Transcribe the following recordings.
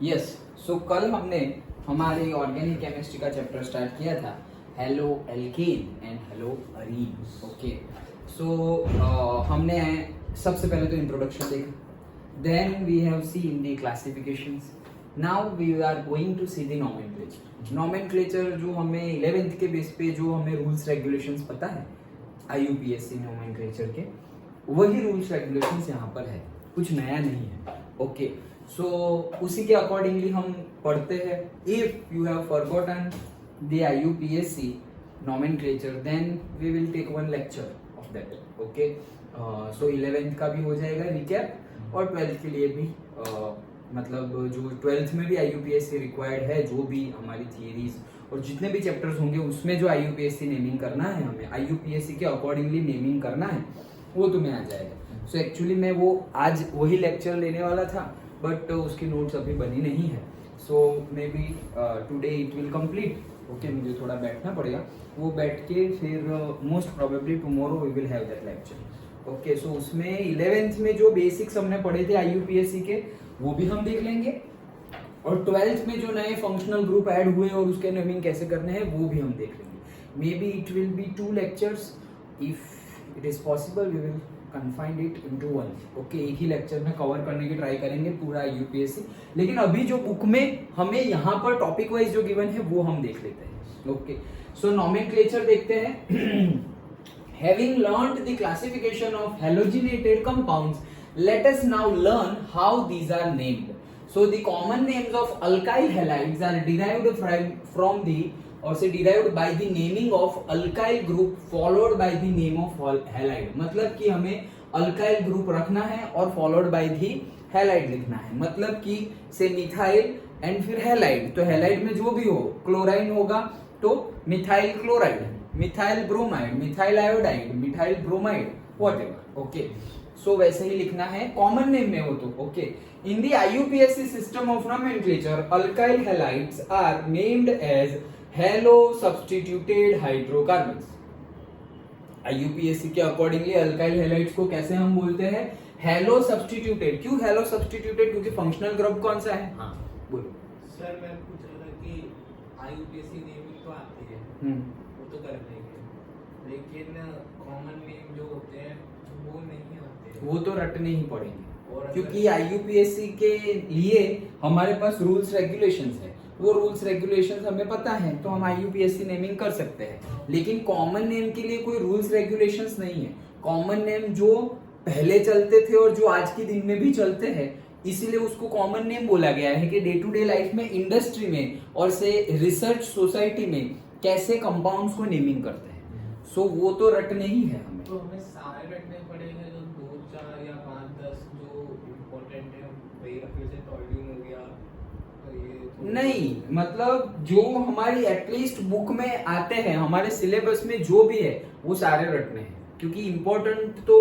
Yes. सो कल हमने हमारे ऑर्गेनिक केमिस्ट्री का चैप्टर स्टार्ट किया था, halo alkane and halo arenes. Okay, so हमने सबसे पहले तो इंट्रोडक्शन देखा, then we have seen the classifications, now we are going to see the nomenclature. Nomenclature जो हमें 11th के बेस पे जो हमें रूल्स रेगुलेशंस पता है IUPAC नोमेनक्लेचर के, वही रूल्स रेगुलेशंस यहाँ पर है, कुछ नया नहीं है। ओके, सो उसी के अकॉर्डिंगली हम पढ़ते हैं। If you have forgotten the IUPAC nomenclature then we will take one lecture of that. Okay, so 11th का भी हो जाएगा रिकैप और 12th के लिए भी मतलब जो 12th में भी IUPAC रिक्वायर्ड है, जो भी हमारी थियरीज और जितने भी चैप्टर्स होंगे उसमें जो IUPAC नेमिंग करना है, हमें IUPAC के अकॉर्डिंगली नेमिंग करना है, वो तुम्हें आ जाएगा। सो एक्चुअली मैं वो आज वही लेक्चर लेने वाला था, बट उसकी नोट्स अभी बनी नहीं है। So maybe today it will complete. Okay, मुझे थोड़ा बैठना पड़ेगा, वो बैठ के फिर most probably tomorrow we will have that lecture. Okay, so उसमें 11th में जो बेसिक्स हमने पढ़े थे IUPAC के, वो भी हम देख लेंगे, और 12th में जो नए फंक्शनल ग्रुप ऐड हुए और उसके नेमिंग कैसे करने हैं वो भी हम देख लेंगे। Maybe it will be 2 lectures, if it is possible we will confined it into 1। Okay, एक ही लेक्चर में कवर करने की ट्राई करेंगे पूरा IUPAC, लेकिन अभी जो बुक में हमें यहाँ पर टॉपिक वाइज जो गिवन है वो हम देख लेते हैं। ओके, सो नोमेनक्लेचर देखते हैं। Having learned the classification of halogenated compounds, let us now learn how these are named. So the common names of alkyl halides are derived from the or say derived by the naming of alkyl group followed by the name of halide. मतलब कि हमें alkyl group रखना है और followed by the halide लिखना है। मतलब कि से मिथाइल एंड फिर हैलाइड, तो हैलाइड में जो भी हो, क्लोराइन होगा तो methyl chloride, methyl bromide, methyl iodide, methyl bromide, whatever. Okay, so वैसे ही लिखना है कॉमन नेम में हो तो। Okay, in the IUPAC system of nomenclature alkyl halides are named as halo substituted hydrocarbons. IUPAC के अकॉर्डिंगली अल्काइल हैलाइड्स को कैसे हम बोलते हैं? Halo substituted. क्यों हेलो सब्स्टिट्यूटेड? क्योंकि फंक्शनल ग्रुप कौन सा है? हाँ बोलो सर। मैं पूछ रहा था कि IUPAC नेमिंग तो आती है, वो तो कर देंगे, लेकिन कॉमन नेम जो होते हैं वो नहीं आते, वो तो रटने ही पड़ेंगे, और क्योंकि IUPAC के लिए हमारे पास रूल्स रेगुलेशंस है, वो रूल्स रेगुलेशंस हमें पता है तो हम IUPAC नेमिंग कर सकते हैं। लेकिन कॉमन नेम के लिए कोई रूल्स रेगुलेशंस नहीं है। कॉमन नेम जो पहले चलते थे और जो आज के दिन में भी चलते हैं, इसीलिए उसको कॉमन नेम बोला गया है कि डे टू डे लाइफ में, इंडस्ट्री में और से रिसर्च सोसाइटी में कैसे कंपाउंड्स को नेमिंग करते हैं। सो वो तो रटने ही है हमें। तो हमें सारे रटने पड़ेंगे, जो 2, 4 या 5, 10 जो इम्पोर्टेंट है वही रखने से टॉल्यूम हो गया, तो ये नहीं, मतलब जो हमारी एटलीस्ट बुक में आते हैं, हमारे सिलेबस में जो भी है वो सारे रटने हैं, क्योंकि इम्पोर्टेंट तो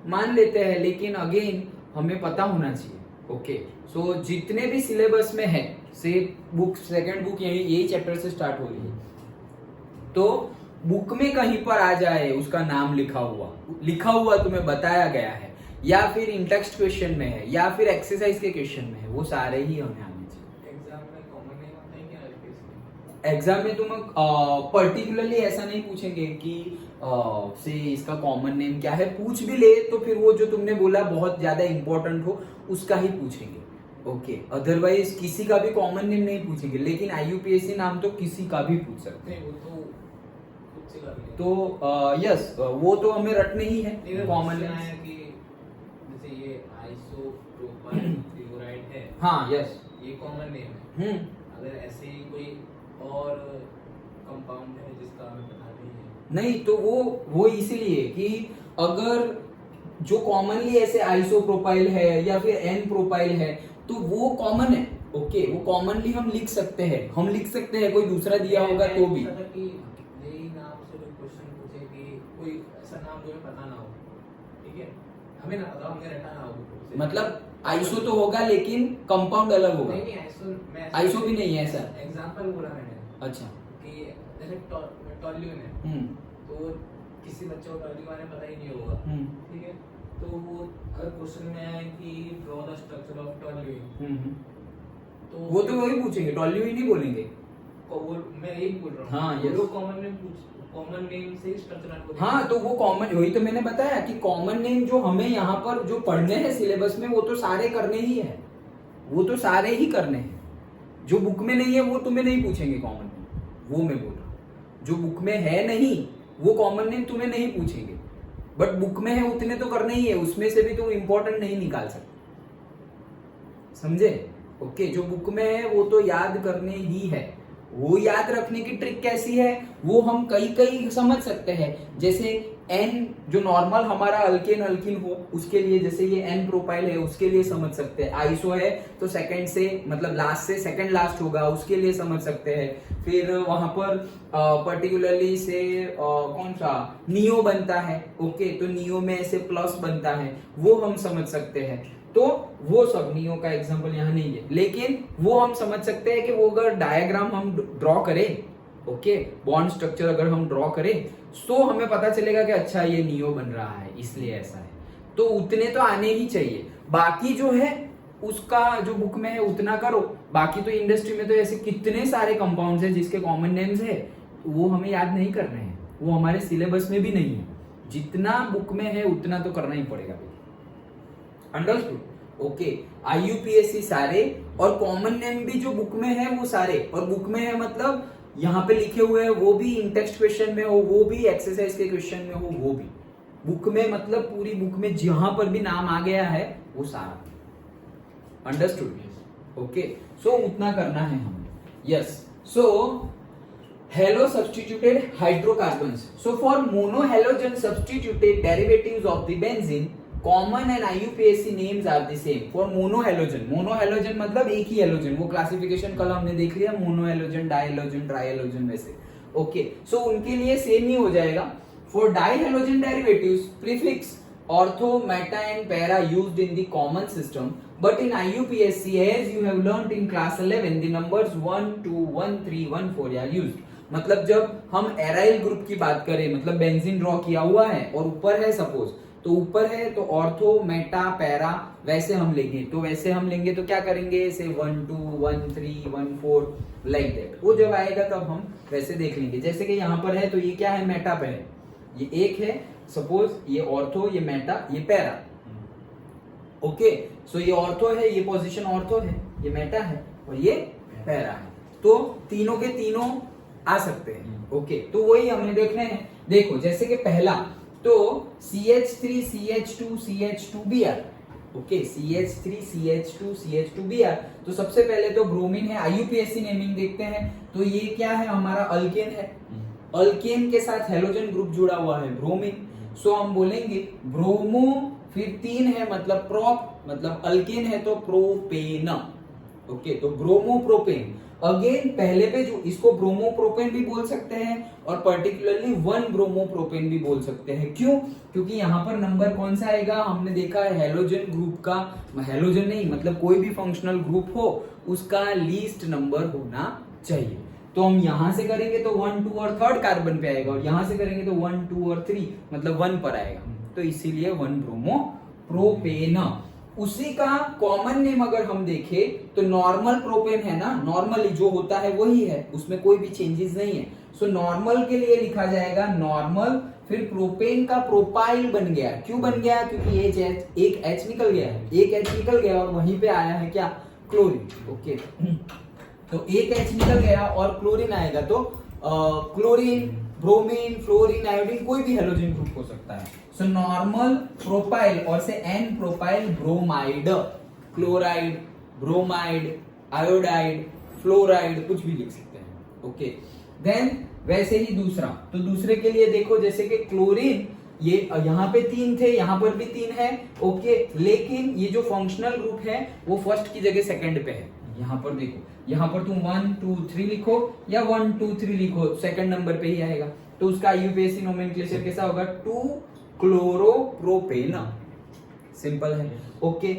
मान लेते हैं लेकिन अगेन हमें पता होना चाहिए। ओके, सो जितने भी सिलेबस में है, से बुक सेकंड बुक यही चैप्टर से स्टार्ट हो रही है, तो बुक में कहीं पर आ जाए उसका नाम लिखा हुआ तुम्हें बताया गया है, या फिर इन टेक्स्ट क्वेश्चन में है, या फिर एक्सरसाइज के क्वेश्चन में है, वो सारे ही हमें आने चाहिए। एग्जाम में कॉमन नेम आता है क्या IUPAC? एग्जाम में तुम पर्टिकुलरली ऐसा नहीं पूछेंगे कि से इसका कॉमन नेम क्या है, पूछ भी ले तो फिर वो जो तुमने बोला बहुत ज्यादा इंपॉर्टेंट हो उसका ही पूछेंगे। ओके, अदरवाइज किसी का भी कॉमन नेम नहीं पूछेंगे, लेकिन IUPAC नाम तो किसी का भी पूछ सकते हैं। नहीं, वो तो खुद से कर लेंगे। तो यस, वो तो हमें रटने ही है कॉमन नेम। है कि जैसे ये आइसोप्रोपाइल क्लोराइड है, हाँ यस, ये कॉमन नेम है। अगर ऐसे ही कोई और कंपाउंड है जिसका हमें पता नहीं है, नहीं तो वो इसीलिए कि अगर जो कॉमनली ऐसे आइसोप्रोपाइल है या फिर एन प्रोपाइल है तो वो कॉमन है। ओके, वो कॉमनली हम लिख सकते हैं, कोई दूसरा दिया होगा तो भी। यही नाम से कोई क्वेश्चन पूछे कि कोई ऐसा नाम जो हमें पता ना हो, ठीक है, हमें ना पता हो, हमें रटा ना हो, मतलब आइसो तो होगा लेकिन कंपाउंड अलग होगा। नहीं आइसो, आइसो भी नहीं है ऐसा। एग्जांपल बोला मैंने। अच्छा, कि जैसे टॉल्यून है, तो किसी बच्चे को टॉल्यून बारे में पता ही नहीं होगा, ठीक है, तो वो अगर क्वेश्चन में आए कि ड्रॉ द स्ट्रक्चर ऑफ टॉल्यून, वो तो वही पूछेंगे, टॉल्यूइन ही नहीं बोलेंगे। वो मैं यही बोल रहा हूँ। हाँ, वो yes. लोग कॉमन नेम से स्ट्रक्चर को हाँ, तो वो कॉमन, वही तो मैंने बताया कि कॉमन नेम जो हमें यहाँ पर जो पढ़ने हैं सिलेबस में, वो तो सारे करने ही है, वो तो सारे ही करने हैं। जो बुक में नहीं है वो तुम्हें नहीं पूछेंगे कॉमन नेम, वो मैं बोल रहा हूँ। जो बुक में है नहीं वो कॉमन नेम तुम्हें नहीं पूछेंगे, बट बुक में है उतने तो करने ही है, उसमें से भी तुम इंपॉर्टेंट नहीं निकाल सकते, समझे? ओके, जो बुक में है वो तो याद करने ही है। वो याद रखने की ट्रिक कैसी है, वो हम कई समझ सकते हैं। जैसे एन जो नॉर्मल हमारा अल्केन अल्किन हो उसके लिए, जैसे ये एन प्रोपाइल है उसके लिए समझ सकते हैं। आइसो है तो सेकंड से मतलब लास्ट से सेकंड लास्ट होगा, उसके लिए समझ सकते हैं। फिर वहां पर पर्टिकुलरली से कौन सा नियो बनता है, ओके, तो नियो में ऐसे प्लस बनता है, वो हम समझ सकते हैं। तो वो सब नियो का एग्जांपल यहाँ नहीं है, लेकिन वो हम समझ सकते हैं कि वो अगर डायग्राम हम ड्रॉ करें, ओके, बॉन्ड स्ट्रक्चर अगर हम ड्रॉ करें तो हमें पता चलेगा कि अच्छा ये नियो बन रहा है इसलिए ऐसा है। तो उतने तो आने ही चाहिए, बाकी जो है उसका जो बुक में है उतना करो। बाकी तो इंडस्ट्री में तो ऐसे कितने सारे कंपाउंड्स हैं जिसके कॉमन नेम्स है, वो हमें याद नहीं करने हैं, वो हमारे सिलेबस में भी नहीं है। जितना बुक में है उतना तो करना ही पड़ेगा। अंडरस्टूड? ओके, IUPAC सारे और कॉमन नेम भी जो बुक में है वो सारे, और बुक में है मतलब यहाँ पे लिखे हुए हैं वो भी इन टेक्स्ट क्वेश्चन में हो, वो भी एक्सरसाइज के क्वेश्चन में हो, वो भी बुक में मतलब पूरी बुक में जहां पर भी नाम आ गया है वो सारा। अंडरस्टूड? ओके, सो उतना करना है हमें। Yes, so halo substituted hydrocarbons. So for monohalogen substituted derivatives of the benzene, common and IUPAC names are the same for monohalogen. Monohalogen मतलब एक ही हेलोजन, वो क्लासिफिकेशन कल हमने देख लिया, मोनोहेलोजन, डायहेलोजन, ट्राइहेलोजन वैसे। ओके, सो उनके लिए सेम ही हो जाएगा। For dihalogen derivatives, prefix ortho, meta and para used in the common system, but in IUPAC as you have learnt in class 11 the numbers 1 2 1 3 1 4 are used। मतलब जब हम एराइल ग्रुप की बात करें, मतलब बेंजीन ड्रॉ किया हुआ है और ऊपर है सपोज, तो ऊपर है तो ऑर्थो, मेटा, पैरा वैसे हम लेंगे। तो वैसे हम लेंगे तो क्या करेंगे, ऐसे 1 2 1 3 1 4 लाइक दैट। वो जब आएगा तब हम वैसे देख लेंगे। जैसे कि यहाँ पर है तो ये क्या है, मेटा पे है, ये एक है सपोज, ये ऑर्थो, ये मेटा, ये पैरा। ओके, सो ये ऑर्थो है, ये पोजीशन ऑर्थो है, ये मेटा है और ये पैरा है, तो तीनों के तीनों आ सकते हैं। ओके, तो वही हमें देखने हैं। देखो जैसे कि पहला तो CH3 CH2 CH2Br, okay, CH3 CH2 CH2Br। तो सबसे पहले तो ब्रोमीन है, IUPAC नेमिंग देखते हैं। तो ये क्या है, हमारा अल्केन है, अल्केन के साथ हेलोजन ग्रुप जुड़ा हुआ है ब्रोमीन। सो हम बोलेंगे ब्रोमो, फिर 3 है मतलब प्रोप, मतलब अल्केन है तो प्रोपेन। ओके, तो ब्रोमो प्रोपेन। अगेन पहले पे जो, इसको ब्रोमो प्रोपेन भी बोल सकते हैं और पर्टिकुलरली 1 ब्रोमो प्रोपेन भी बोल सकते हैं। क्यों? क्योंकि यहाँ पर नंबर कौन सा आएगा, हमने देखा है हेलोजन ग्रुप का, हेलोजन नहीं मतलब कोई भी फंक्शनल ग्रुप हो उसका लीस्ट नंबर होना चाहिए। तो हम यहां से करेंगे तो 1 2 और 3rd कार्बन पे आएगा, और यहां से करेंगे तो 1 2 और 3 मतलब 1 पर आएगा, तो इसीलिए 1 ब्रोमो प्रोपेन। उसी का कॉमन नेम अगर हम देखें तो नॉर्मल प्रोपेन है ना, नॉर्मली जो होता है वही है, उसमें कोई भी चेंजेस नहीं है। सो नॉर्मल के लिए लिखा जाएगा नॉर्मल, फिर प्रोपेन का प्रोपाइल बन गया। क्यों बन गया? क्योंकि एक H निकल गया है, एक H निकल गया और वहीं पे आया है क्या, क्लोरीन। ओके, तो एक H निकल गया और क्लोरीन आएगा तो क्लोरीन, ब्रोमीन, फ्लोरीन, आयोडीन, कोई भी हेलोजन ग्रुप हो सकता है। सो नॉर्मल प्रोपाइल और से N propyl bromide, chloride, bromide, iodide, fluoride, कुछ भी लिख सकते हैं। ओके, देन वैसे ही दूसरा, तो दूसरे के लिए देखो जैसे कि क्लोरीन, ये यहाँ पे 3 थे, यहाँ पर भी 3 है। ओके, लेकिन ये जो फंक्शनल ग्रुप है वो फर्स्ट की जगह सेकंड पे है। यहाँ पर देखो, यहाँ पर तुम 1 2 3 लिखो या 1 2 3 लिखो, सेकंड नंबर पे ही आएगा। तो उसका IUPAC नोमेनक्लेचर कैसा होगा, 2 क्लोरोप्रोपेन। सिंपल है। Okay,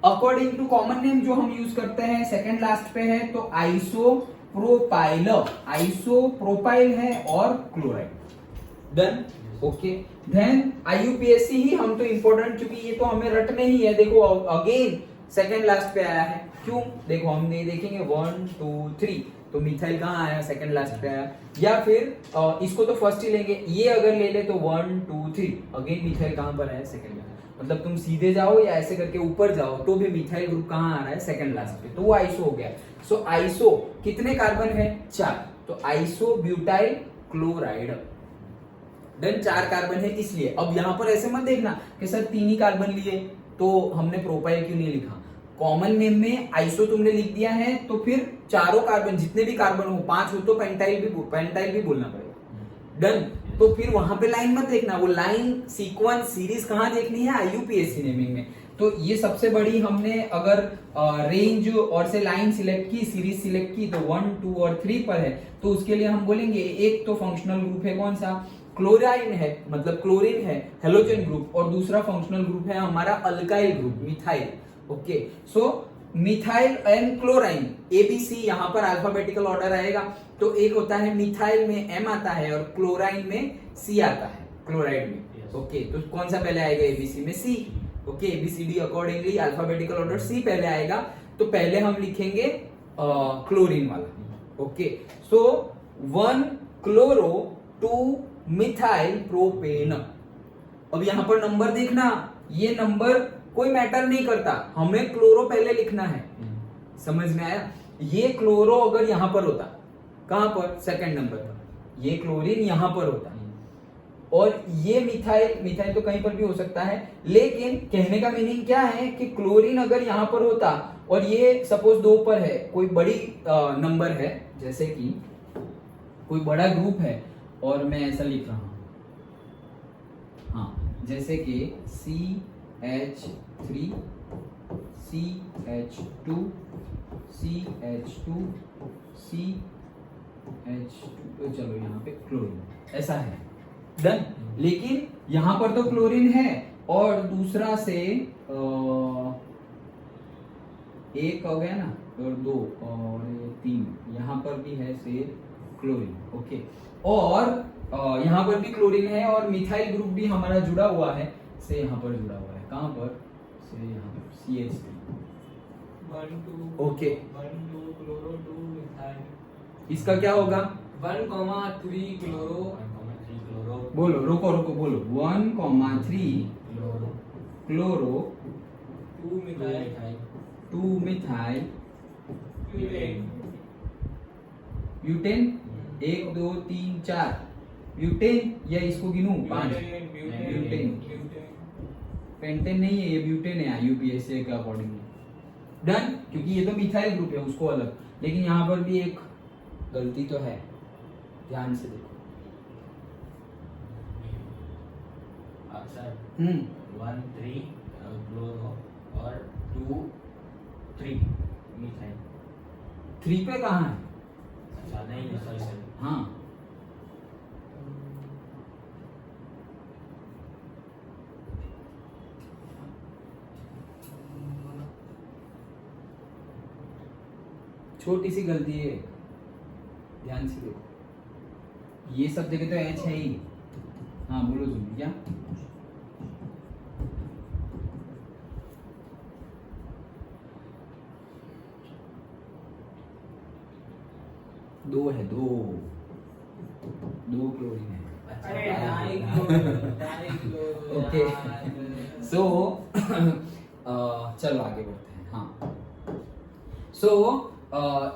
according to common name जो हम यूज करते हैं सेकंड लास्ट पे है तो आइसोप्रोपाइल, आइसोप्रोपाइल है और chloride. Done. Okay, then IUPAC ही हम तो इंपॉर्टेंट, क्योंकि ये तो हमें रटने ही है। देखो अगेन सेकंड लास्ट पे आया है। क्यों? देखो हम ये देखेंगे 1 2 3, तो मिथाइल कहाँ आया? सेकंड लास्ट पे आया। या फिर इसको तो फर्स्ट ही लेंगे, ये अगर ले ले तो 1 2 3, अगेन मिथाइल कहाँ पर है? सेकंड में। मतलब तुम सीधे जाओ या ऐसे करके ऊपर जाओ तो भी मिथाइल ग्रुप कहाँ आ रहा है? सेकंड लास्ट पे, तो वो आइसो हो गया। सो आइसो कितने कार्बन है? 4, तो isobutyl chloride. Then 4 carbon है इसलिए। अब यहाँ पर ऐसे मत देखना कि सर 3 ही कार्बन लिए तो हमने प्रोपाइल क्यों नहीं लिखा। कॉमन नेम में आइसो तुमने लिख दिया है तो फिर चारों कार्बन, जितने भी कार्बन हो, 5 हो तो पेंटाइल भी बोलना पड़ेगा। डन। तो फिर वहां पे लाइन मत देखना, वो लाइन सीक्वेंस सीरीज कहाँ देखनी है? आईयूपीएसी नेमिंग में। तो ये सबसे बड़ी हमने अगर रेंज और से लाइन सिलेक्ट की, सीरीज सिलेक्ट की, तो 1 2 और 3 पर है, तो उसके लिए हम बोलेंगे एक तो फंक्शनल ग्रुप है कौन सा? क्लोराइन है, मतलब क्लोरीन है, हेलोजन ग्रुप, और दूसरा फंक्शनल ग्रुप है हमारा alkyl group, methyl. Okay, so methyl and chlorine, ABC यहाँ पर अल्फाबेटिकल ऑर्डर आएगा। तो एक होता है मिथाइल में एम आता है और क्लोराइन में सी आता है, क्लोराइड में। ओके, तो कौन सा पहले आएगा? एबीसी में C. Okay, ABCD accordingly alphabetical order C पहले आएगा, तो पहले हम लिखेंगे क्लोरीन वाला। Okay, so 1 chloro 2 methyl propane. अब यहां पर नंबर देखना, ये नंबर कोई मैटर नहीं करता, हमें क्लोरो पहले लिखना है। समझ में आया? ये क्लोरो अगर यहां पर होता, कहां पर? सेकंड नंबर पर, ये क्लोरीन यहां पर होता, और ये मिथाइल तो कहीं पर भी हो सकता है, लेकिन कहने का मीनिंग क्या है कि क्लोरीन अगर यहां पर होता और ये सपोज 2 पर है, कोई बड़ी नंबर है, जैसे कि कोई बड़ा ग्रुप है और मैं ऐसा लिख रहा हूं, हाँ, जैसे कि CH3 CH2 CH2 CH2, तो चलो यहाँ पे क्लोरीन ऐसा है। डन। लेकिन यहां पर तो क्लोरीन है और दूसरा से एक हो गया ना, और 2 और 3, यहां पर भी है से क्लोरीन। ओके, और यहाँ पर भी क्लोरीन है और मिथाइल ग्रुप भी हमारा जुड़ा हुआ है, से यहाँ पर जुड़ा हुआ है, कहाँ पर? से यहाँ पर CH3। 1 2 okay, 1 2 chloro 2 methyl. इसका क्या होगा? 1,3 क्लोरो। बोलो, रुको बोलो, 1,3 chloro 2 methyl 2 methyl butane. Butane. 1 2 3 4 butane, या इसको गिनूं? 5 ब्यूटेन। पेंटेन नहीं है, ये ब्यूटेन है यूपीएससी के अकॉर्डिंग। डन, क्योंकि ये तो मिथाइल ग्रुप है उसको अलग, लेकिन यहाँ पर भी एक गलती तो है, ध्यान से देखो। 1 3 क्लोरो और 2 3 मिथाइल। 3 पे कहाँ है? अच्छा नहीं, सॉरी। हाँ, छोटी सी गलती है, ध्यान से देखो। ये सब जगह तो एच है ही। हाँ बोलो तुम क्या? दो है, दो क्लोरीन है। ओके, सो चलो आगे बढ़ते हैं। हाँ, सो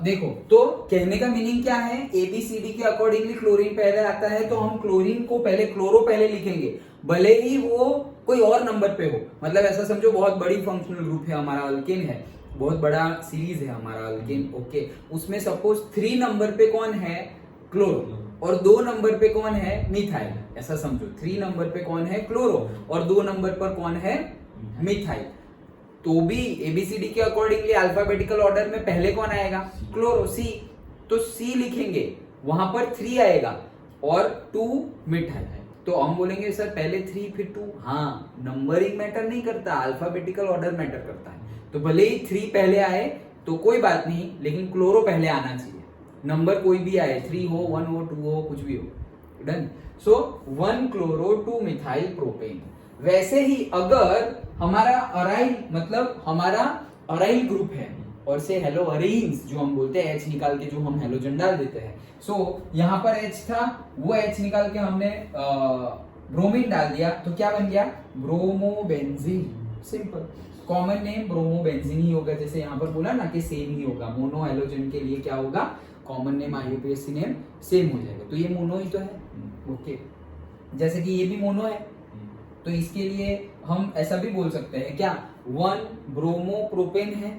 देखो, तो कहने का मीनिंग क्या है? एबीसीडी के अकॉर्डिंगली क्लोरीन पहले आता है, तो हम क्लोरीन को पहले, क्लोरो पहले लिखेंगे, भले ही वो कोई और नंबर पे हो। मतलब ऐसा समझो बहुत बड़ी फंक्शनल ग्रुप है हमारा, अल्केन है, बहुत बड़ा सीरीज है हमारा अल्केन। ओके, उसमें सपोज 3 नंबर पे कौन है? क्लोरो, और 2 नंबर पे कौन है? मिथाइल। ऐसा समझो, 3 नंबर पे कौन है? क्लोरो, और 2 नंबर पर कौन है? मिथाइल। तो भी एबीसीडी के अकॉर्डिंगली अल्फाबेटिकल ऑर्डर में पहले कौन आएगा? क्लोरो, सी। तो सी लिखेंगे, वहां पर 3 आएगा और 2 मिथाइल है। तो हम बोलेंगे सर पहले 3 फिर 2। हाँ, नंबरिंग मैटर नहीं करता, अल्फाबेटिकल ऑर्डर मैटर करता है। तो भले ही 3 पहले आए तो कोई बात नहीं, लेकिन क्लोरो पहले आना चाहिए। नंबर कोई भी आए, 3 हो, 1 हो, 2 हो, कुछ भी हो। डन। सो 1 क्लोरो 2 मिथाइल प्रोपेन। वैसे ही अगर हमारा अराइल, मतलब हमारा अराइल ग्रुप है और से हेलो अरीन्स जो हम बोलते हैं H निकाल के जो हम हेलोजन डाल देते हैं। सो यहाँ पर H था, वो H निकाल के हमने ब्रोमीन डाल दिया तो क्या बन गया? Bromobenzene. Simple, common name bromobenzene ही होगा, जैसे यहाँ पर बोला ना कि सेम ही होगा। मोनो हेलोजन के लिए क्या होगा? Common name IUPAC name same हो जाएगा। तो ये मोनो ही तो है, ओके। जैसे कि ये भी मोनो है तो इसके लिए हम ऐसा भी बोल सकते हैं क्या? 1 ब्रोमोप्रोपेन है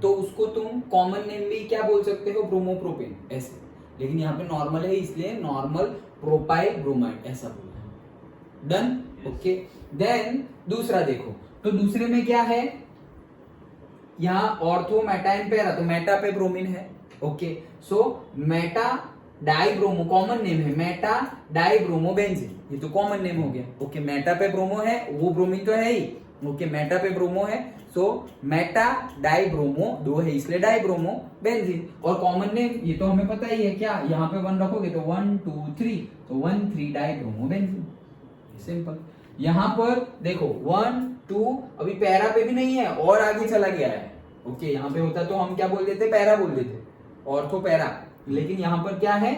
तो उसको तुम कॉमन नेम में क्या बोल सकते हो? ब्रोमोप्रोपेन ऐसे। लेकिन यहाँ पे नॉर्मल है इसलिए नॉर्मल प्रोपाइल ब्रोमाइड ऐसा बोलना है। Done, okay. देन दूसरा देखो, तो दूसरे में क्या है? यहाँ ऑर्थो मेटा एंड पैरा, तो मेटा पे ब्रोमीन है, ओके। सो मेटा डाइब्रोमो, कॉमन नेम है मेटा डाइब्रोमोबेंजीन, ये तो कॉमन नेम हो गया, ओके। मेटा पे ब्रोमो है, वो ब्रोमीन तो है ही, ओके। मेटा पे ब्रोमो है, सो मेटा डाइब्रोमो, 2 है इसलिए डाइब्रोमो बेंजीन। और कॉमन नेम ये तो हमें पता ही है, क्या यहाँ पे 1 रखोगे तो 1 2 3, तो 1 3 डाइब्रोमो बेंजीन। सिंपल। यहाँ पर देखो 1 2, अभी पैरा पे भी नहीं है और आगे चला गया है, ओके। यहाँ पे होता तो हम क्या बोल देते? पैरा बोल देते, ऑर्थो पैरा। लेकिन यहाँ पर क्या है?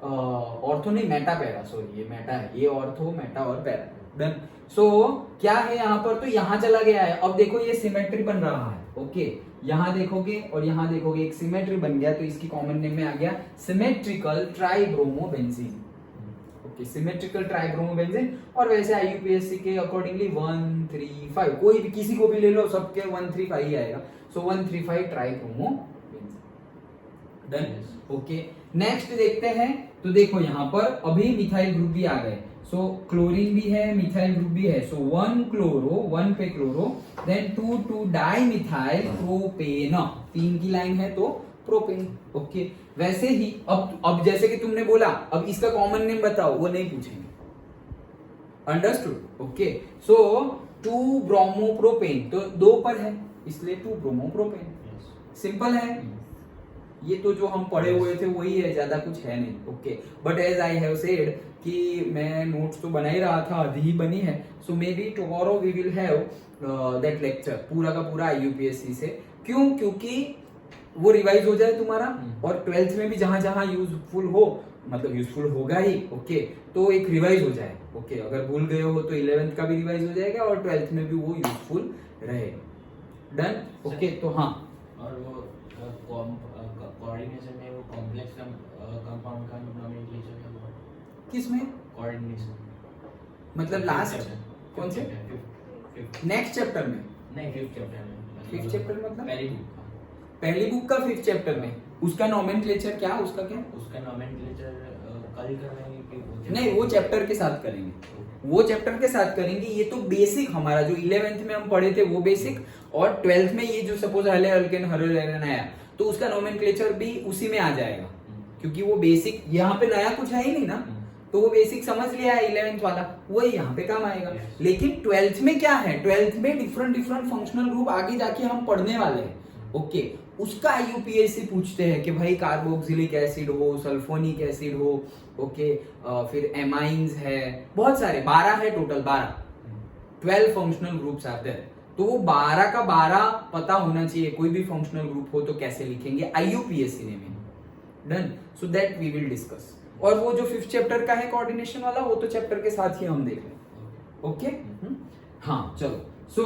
ऑर्थो नहीं, मेटा पैरा, सॉरी ये मेटा है, ये ऑर्थो मेटा और पैरा। डन। सो क्या है यहाँ पर? तो यहाँ चला गया है। अब देखो ये सिमेट्री बन रहा है, ओके। यहाँ देखोगे और यहाँ देखोगे, एक सिमेट्री बन गया तो इसकी कॉमन नेम में आ गया सिमेट्रिकल ट्राइब्रोमोबेंजीन, ओके। सिमेट्रिकल ट्राइब्रोमोबेंजीन। और वैसे IUPAC के अकॉर्डिंगली 1 3 5, कोई भी किसी को भी ले लो, सबके 1 3 5 ही आएगा। So 1 3 5 tribromobenzene. Done, okay. Next देखते हैं, तो देखो यहाँ पर अभी मिथाइल ग्रुप भी आ गए। सो क्लोरीन भी है, मिथाइल ग्रुप भी है। सो 1 क्लोरो, 1 पे क्लोरो, देन 2 2 डाइमिथाइल प्रोपेन, 3 की लाइन है तो प्रोपेन, ओके। वैसे ही अब जैसे कि तुमने बोला, अब इसका कॉमन नेम बताओ, वो नहीं पूछेंगे, अंडरस्टूड, ओके। सो 2 ब्रोमोप्रोपेन, तो 2 पर है इसलिए 2 ब्रोमोप्रोपेन। सिंपल है, ये तो जो हम पढ़े हुए थे वही है, ज्यादा कुछ है नहीं, okay. But as I have said कि मैं नोट्स तो बना ही रहा था, आधी ही बनी है। So maybe tomorrow we will have that lecture पूरा का पूरा IUPAC से। क्यों? क्योंकि वो रिवाइज हो जाए तुम्हारा, और 12th में भी जहां जहां यूजफुल हो, मतलब यूजफुल होगा ही, ओके। तो एक रिवाइज हो जाए, ओके। अगर भूल गए हो तो 11th का भी रिवाइज हो जाएगा और 12th में भी वो यूजफुल रहेगा। Done, okay. तो हाँ, और वो कोऑर्डिनेशन में वो कॉम्प्लेक्स कंपाउंड का नोमेनक्लेचर क्या हुआ? किसमें? कोऑर्डिनेशन मतलब लास्ट कौन से? नेक्स्ट चैप्टर में? नहीं, 5th चैप्टर में। 5th चैप्टर मतलब पहली बुक पहली बुक का का 5th चैप्टर में उसका नोमेनक्लेचर क्या? उसका क्या? उसका नोमेनक्लेचर कल करेंगे कि नहीं, वो चैप्टर के साथ करेंगे, वो चैप्टर के साथ करेंगे। ये तो बेसिक हमारा जो 11th में हम पढ़े थे वो बेसिक, और 12th में ये जो suppose halo alkane halo alkane आया तो उसका नोमेनक्लेचर भी उसी में आ जाएगा, क्योंकि वो बेसिक, यहाँ पे नया कुछ है ही नहीं ना, तो वो बेसिक समझ लिया है 11th वाला, वही यहाँ पे काम आएगा। लेकिन 12th में क्या है? 12th में डिफरेंट फंक्शनल ग्रुप आगे जाके हम पढ़ने वाले हैं, ओके। उसका IUPAC पूछते हैं कि भाई कार्बोक्सिलिक एसिड हो, सल्फोनिक एसिड हो, ओके। फिर एमाइंस है, बहुत सारे, 12 है टोटल, 12 फंक्शनल ग्रुप्स आते हैं। तो वो 12 का 12 पता होना चाहिए, कोई भी फंक्शनल ग्रुप हो तो कैसे लिखेंगे IUPAC में। Done, so that we will discuss. और वो जो 5th चैप्टर का है कोऑर्डिनेशन वाला, वो तो चैप्टर के साथ ही हम देख लेंगे, ओके। हाँ, चलो। So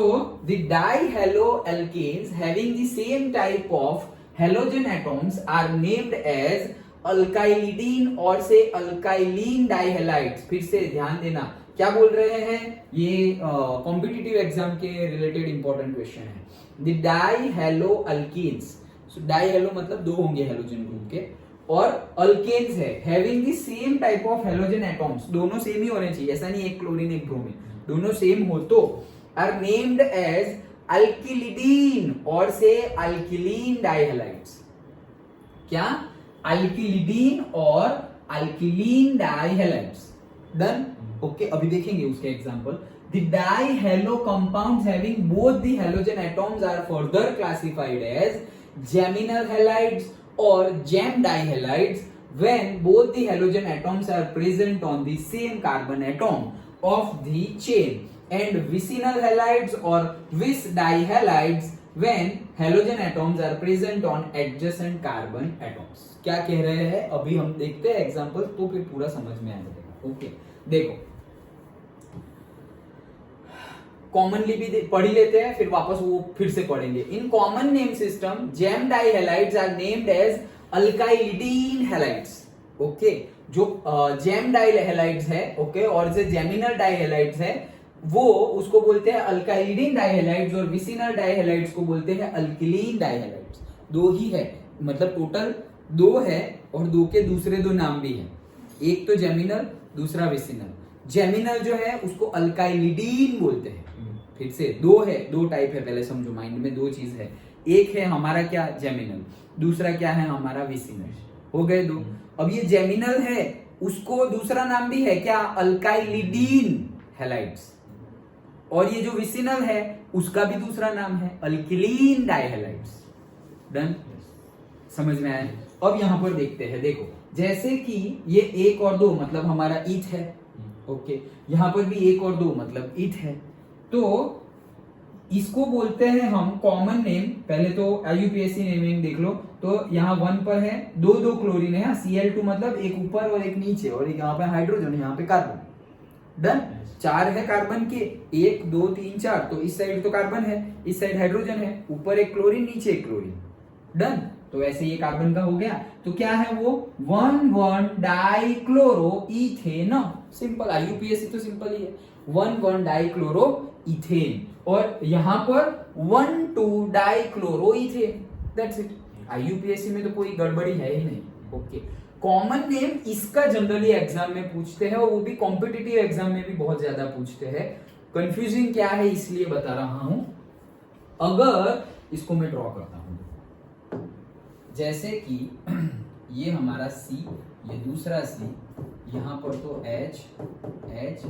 the dihaloalkanes having the same type of halogen atoms are named as alkylidene और से alkylene dihalides। फिर से ध्यान देना, क्या बोल रहे हैं? ये कॉम्पिटिटिव एग्जाम के रिलेटेड इंपॉर्टेंट क्वेश्चन है। The dihaloalkanes, so dihalo मतलब 2 होंगे हेलोजन ग्रुप के, और अल्केन्स है having the same type of halogen atoms, दोनों सेम ही होने चाहिए, ऐसा नहीं एक क्लोरीन एक ब्रोमीन, दोनों सेम हो तो are named as alkylidene और से alkylene dihalides। क्या? alkylidene और alkylene dihalides। Done, okay. अभी देखेंगे उसके example. The dihalo compounds having both the halogen atoms are further classified as geminal halides or gem dihalides when both the halogen atoms are present on the same carbon atom of the chain, and vicinal halides or vis dihalides when halogen atoms are present on adjacent carbon atoms. क्या कह रहे हैं अभी हम देखते हैं example, तो फिर पूरा समझ में आ जाएगा। ओके देखो, कॉमनली भी पढ़ ही लेते हैं, फिर वापस वो फिर से पढ़ेंगे। In common name system gem dihalides are named as alkylidene halides. Okay, जो जेम डाइहैलाइड्स है, ओके, और जो जेमिनल डाइहैलाइड्स है वो उसको बोलते हैं अल्काइलिडीन डाइहैलाइड्स, और विसिनल डाइहैलाइड्स को बोलते हैं अल्किलीन डाइहैलाइड्स। दो ही है, मतलब टोटल दो है, और दो के दूसरे दो नाम भी है, एक तो जेमिनल, दूसरा विसिनल। जेमिनल जो है उसको अल्काइलिडीन बोलते हैं। फिर से दो है, दो टाइप है, पहले समझो, माइंड में दो चीज है, एक है हमारा क्या जेमिनल, दूसरा क्या है हमारा विसिनल। हो गए दो। अब ये जेमिनल है उसको दूसरा नाम भी है क्या, अल्काइलिडीन हैलाइड्स, और ये जो विसिनल है उसका भी दूसरा नाम है अल्किलीन डाइहैलाइड्स। डन, समझ में आया? अब यहां पर देखते हैं, देखो जैसे कि ये एक और दो मतलब हमारा ईथ है, ओके, यहां पर भी एक और दो मतलब ईथ है, तो इसको बोलते हैं हम कॉमन नेम। पहले तो IUPAC नेमिंग देख लो, तो यहाँ 1 पर है दो दो क्लोरीन है, Cl2 मतलब एक ऊपर और एक नीचे, और एक यहाँ पे हाइड्रोजन, यहाँ पे कार्बन। डन, 4 है कार्बन के, 1 2 3 4, तो इस साइड तो कार्बन है, इस साइड हाइड्रोजन है, ऊपर एक क्लोरीन नीचे एक क्लोरीन। डन, तो ऐसे ये कार्बन का हो गया। तो क्या है वो 1,1 डाइक्लोरो इथेन। सिंपल, IUPAC तो सिंपल ही है, 1,1 डाइक्लोरो इथेन, और यहां पर 1,2 dichloro ethane. That's it. IUPAC में तो कोई गड़बड़ी है ही नहीं। ओके, कॉमन नेम इसका जनरली एग्जाम में पूछते हैं, और वो भी कॉम्पिटिटिव एग्जाम में भी बहुत ज्यादा पूछते हैं। कंफ्यूजिंग क्या है इसलिए बता रहा हूं। अगर इसको मैं ड्रॉ करता हूं, जैसे कि ये हमारा C, ये दूसरा C, यहां पर तो H H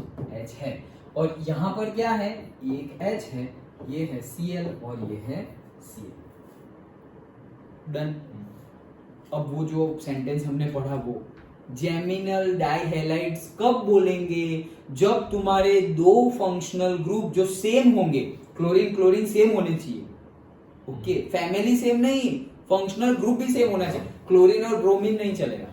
H है, और यहां पर क्या है, एक H है, ये है Cl और ये है Cl। डन। अब वो जो सेंटेंस हमने पढ़ा वो जेमिनल डाइहैलाइड्स कब बोलेंगे, जब तुम्हारे दो फंक्शनल ग्रुप जो सेम होंगे, क्लोरीन क्लोरीन सेम होने चाहिए। ओके, फैमिली सेम नहीं, फंक्शनल ग्रुप भी सेम होना चाहिए। क्लोरीन और ब्रोमीन नहीं चलेगा,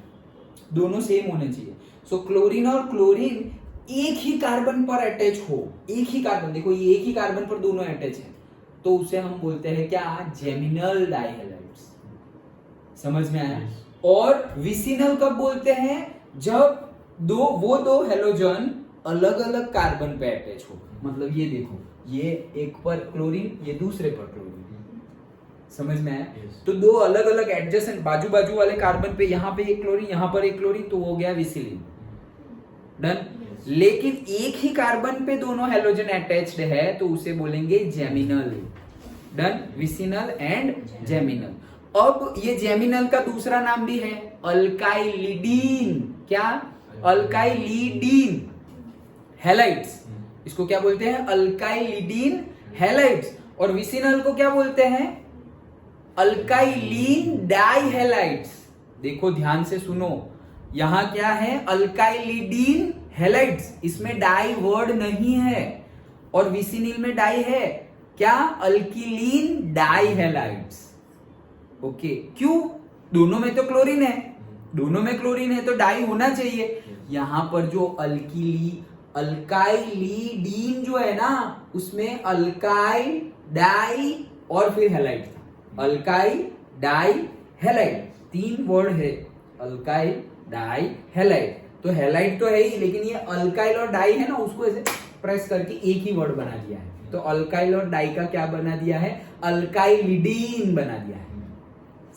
दोनों सेम होने चाहिए। सो क्लोरीन और क्लोरीन एक ही कार्बन पर अटैच हो, एक ही कार्बन, देखो ये एक ही कार्बन पर दोनों अटैच है, तो उसे हम बोलते हैं क्या, जेमिनल डाइहैलाइड्स। समझ में आया? और विसिनल कब बोलते हैं, जब वो दो हैलोजन अलग अलग कार्बन पे अटैच हो। मतलब ये देखो, ये एक पर क्लोरीन, ये दूसरे पर क्लोरीन। समझ में आया? तो दो अलग अलग एडजेसेंट बाजू बाजू वाले कार्बन पे, यहाँ पे एक क्लोरीन, यहाँ पर एक क्लोरीन, तो हो गया विसिलिन। डन। लेकिन एक ही कार्बन पे दोनों हैलोजन अटैच्ड है, तो उसे बोलेंगे geminal. Done, vicinal and geminal. अब ये जेमिनल का दूसरा नाम भी है अल्काइलिडीन। क्या? अल्काइलिडीन हैलाइड्स। इसको क्या बोलते हैं? अल्काइलिडीन हैलाइड्स। और विसिनल को क्या बोलते हैं? अल्काइलीन डाइहैलाइड्स। देखो ध्यान से सुनो, यहां क्या है, अल्काइलिडीन हैलाइड्स, इसमें डाई वर्ड नहीं है, और विसिनिल में डाई है। क्या? अल्किलीन डाइहैलाइड्स। ओके, क्यों? दोनों में तो क्लोरीन है, दोनों में क्लोरीन है, तो डाई होना चाहिए। यहां पर जो अल्काइलिडीन जो है ना, उसमें अल्काइल डाई और फिर हैलाइड था। अल्काइल डाई हैलाइड, 3 वर्ड है, अल्काइल डाई हैलाइड। तो हैलाइड तो है ही, लेकिन ये अल्काइल और डाई है ना, उसको ऐसे प्रेस करके एक ही वर्ड बना दिया है। तो अल्काइल और डाई का क्या बना दिया है? अल्काइलिडीन बना दिया है।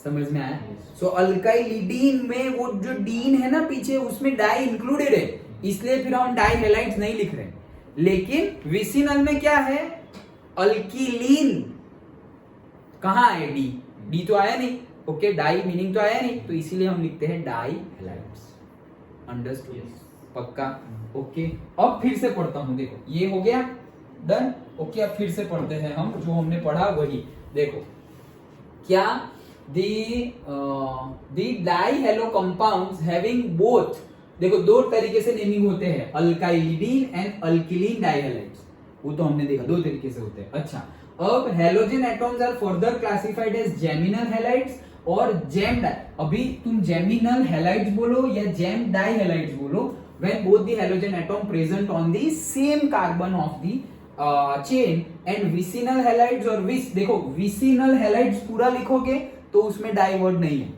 समझ में आया? सो अल्काइलिडीन में वो जो डीन है ना पीछे, उसमें डाई इंक्लूडेड है, इसलिए फिर हम डाई हैलाइड्स नहीं लिख रहे। लेकिन विसिनल में क्या है? अल्किलीन। कहां है डी? डी तो आया नहीं। ओके, डाई मीनिंग तो आया नहीं, तो इसीलिए हम लिखते हैं डाई हैलाइड्स। अंडरस्टूड? पक्का? ओके, अब फिर से पढ़ता हूं। देखो ये हो गया डन। ओके, अब फिर से पढ़ते हैं हम जो हमने पढ़ा वही। देखो क्या, the dihalo compounds having both, देखो दो तरीके से नेमिंग होते हैं, अल्काइलिडीन एंड अल्किलीन डाइहैलाइड्स। वो तो हमने देखा दो तरीके से होते हैं। अच्छा, अब halogen atoms are further classified as geminal halides और जेम डाई। अभी तुम जेमिनल हैलाइड्स बोलो या जेम डाई हैलाइड्स बोलो, when both the halogen atom present on the same carbon of the chain. And vicinal halides और vis, देखो vicinal halides पूरा लिखोगे तो उसमें डाई वर्ड नहीं है,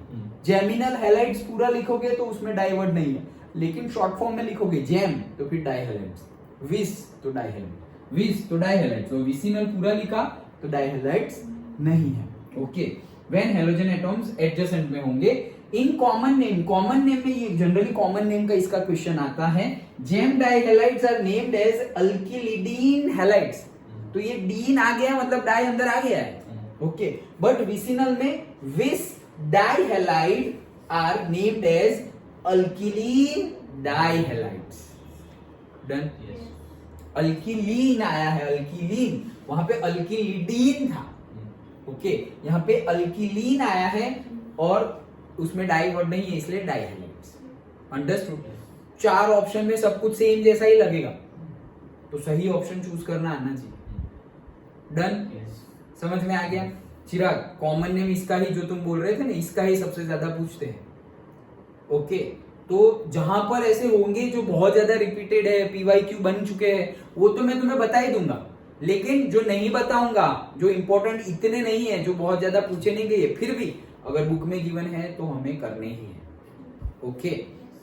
जेमिनल हैलाइड्स पूरा लिखोगे तो उसमें डाई वर्ड नहीं है, लेकिन शॉर्ट फॉर्म में लिखोगे जेम तो फिर डाई हैलाइड्स, विस तो डाई हैलाइड्स, विस तो डाई हैलाइड्स, तो विसिनल पूरा लिखा तो डाई हैलाइड्स नहीं है। Okay, when halogen atoms adjacent में होंगे। इन कॉमन नेम में ये जनरली कॉमन नेम का इसका क्वेश्चन आता है। Gem di halides are named as alkylidene halides, तो ये डीन आ गया मतलब डाई अंदर आ गया है। ओके, बट विसिनल में vic di halide are named as alkylene di halides. Done. Alkylene आया है, अल्किलीन, वहां पे अल्किलिडीन था। ओके, यहाँ पे अल्किलीन आया है और उसमें डाई वर्ड नहीं है, इसलिए डाई हैलाइड्स। अंडरस्टूड? 4 ऑप्शन में सब कुछ सेम जैसा ही लगेगा, तो सही ऑप्शन चूज करना आना चाहिए। डन? समझ में आ गया? चिराग, कॉमन नेम इसका ही जो तुम बोल रहे थे ना, इसका ही सबसे ज्यादा पूछते हैं। ओके, तो जहां पर ऐसे होंगे जो बहुत ज्यादा रिपीटेड है, पीवाईक्यू बन चुके हैं, वो तो मैं तुम्हें बता ही दूंगा, लेकिन जो नहीं बताऊंगा, जो इंपॉर्टेंट इतने नहीं है, जो बहुत ज्यादा पूछे नहीं गए, फिर भी अगर बुक में गिवन है तो हमें करने ही है। ओके,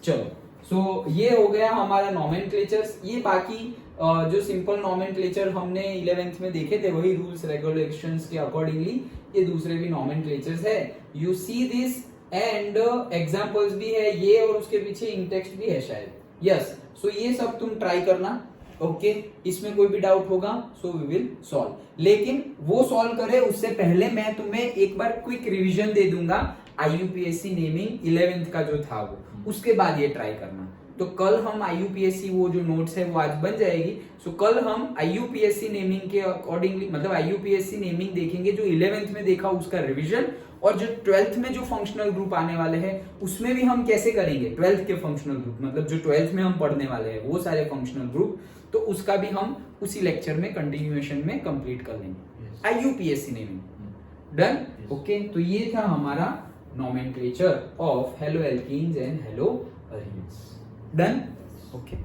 चलो, सो ये हो गया हमारा नॉमेनक्लेचर्स। ये बाकी जो सिंपल नॉमेनक्लेचर हमने 11th में देखे थे, वही रूल्स रेगुलेशंस के अकॉर्डिंगली ये दूसरे भी नॉमेनक्लेचर्स है। You see this and examples भी है ये, और उसके पीछे इन टेक्स्ट भी है शायद। यस, सो ये सब तुम ट्राई करना। ओके, इसमें कोई भी डाउट होगा सो वी विल सॉल्व, लेकिन वो सॉल्व करे उससे पहले मैं तुम्हें एक बार क्विक रिवीजन दे दूंगा आईयूपीएससी नेमिंग 11th का जो था वो, उसके बाद ये ट्राई करना। तो कल हम आईयूपीएससी वो जो नोट्स है वो आज बन जाएगी। सो कल हम आईयूपीएससी नेमिंग के अकॉर्डिंगली, मतलब आईयूपीएससी नेमिंग देखेंगे जो 11th में देखा उसका रिवीजन, और जो 12th में जो फंक्शनल ग्रुप आने वाले हैं उसमें भी हम कैसे करेंगे 12th के फंक्शनल ग्रुप, मतलब जो 12th में हम पढ़ने वाले हैं वो सारे फंक्शनल ग्रुप, तो उसका भी हम उसी लेक्चर में कंटिन्यूएशन में कंप्लीट कर लेंगे। आईयूपीएससी नेमिंग डन। ओके, तो ये था हमारा nomenclature of hello alkenes and halo arenes. Done. Okay.